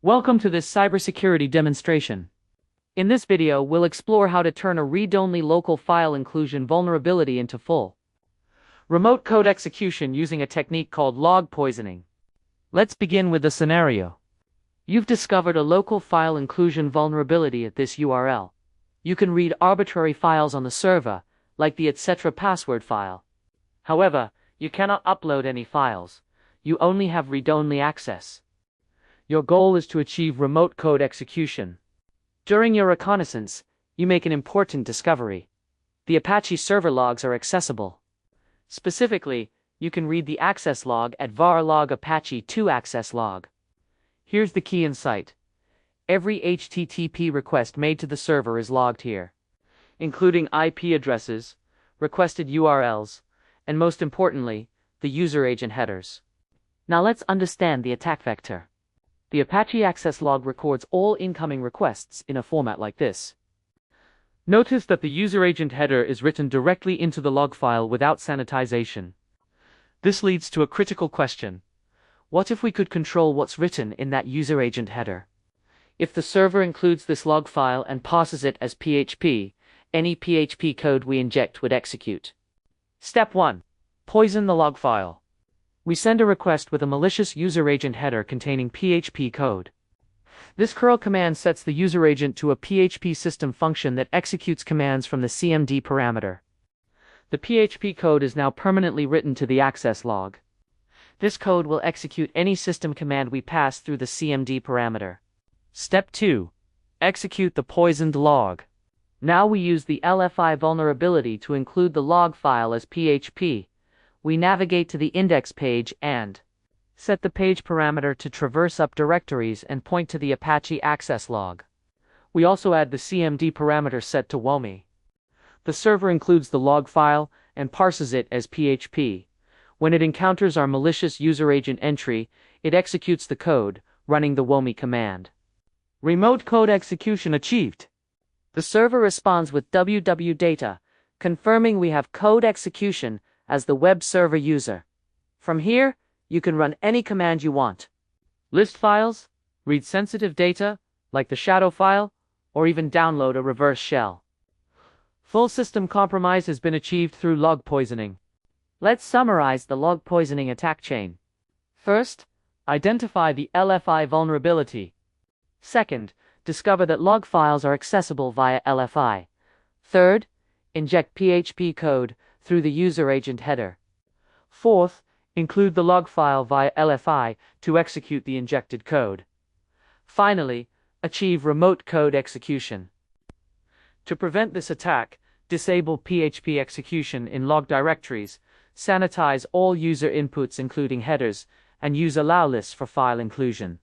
Welcome to this cybersecurity demonstration. In this video, we'll explore how to turn a read-only local file inclusion vulnerability into full remote code execution using a technique called log poisoning. Let's begin with the scenario. You've discovered a local file inclusion vulnerability at this URL. You can read arbitrary files on the server, like the etc. password file. However, you cannot upload any files. You only have read-only access. Your goal is to achieve remote code execution. During your reconnaissance, you make an important discovery. The Apache server logs are accessible. Specifically, you can read the access log at var log apache 2 access log. Here's the key insight. Every HTTP request made to the server is logged here, including IP addresses, requested URLs, and most importantly, the user agent headers. Now let's understand the attack vector. The Apache access log records all incoming requests in a format like this. Notice that the user agent header is written directly into the log file without sanitization. This leads to a critical question. What if we could control what's written in that user agent header? If the server includes this log file and passes it as PHP, any PHP code we inject would execute. Step 1. Poison the log file. We send a request with a malicious user agent header containing PHP code. This curl command sets the user agent to a PHP system function that executes commands from the CMD parameter. The PHP code is now permanently written to the access log. This code will execute any system command we pass through the CMD parameter. Step 2. Execute the poisoned log. Now we use the LFI vulnerability to include the log file as PHP. We navigate to the index page and set the page parameter to traverse up directories and point to the Apache access log. We also add the CMD parameter set to whoami. The server includes the log file and parses it as PHP. When it encounters our malicious user agent entry, it executes the code, running the whoami command. Remote code execution achieved. The server responds with www data, confirming we have code execution as the web server user. From here, you can run any command you want. List files, read sensitive data, like the shadow file, or even download a reverse shell. Full system compromise has been achieved through log poisoning. Let's summarize the log poisoning attack chain. First, identify the LFI vulnerability. Second, discover that log files are accessible via LFI. Third, inject PHP code through the user agent header. Fourth, include the log file via LFI to execute the injected code. Finally, achieve remote code execution. To prevent this attack, disable PHP execution in log directories, sanitize all user inputs including headers, and use allow lists for file inclusion.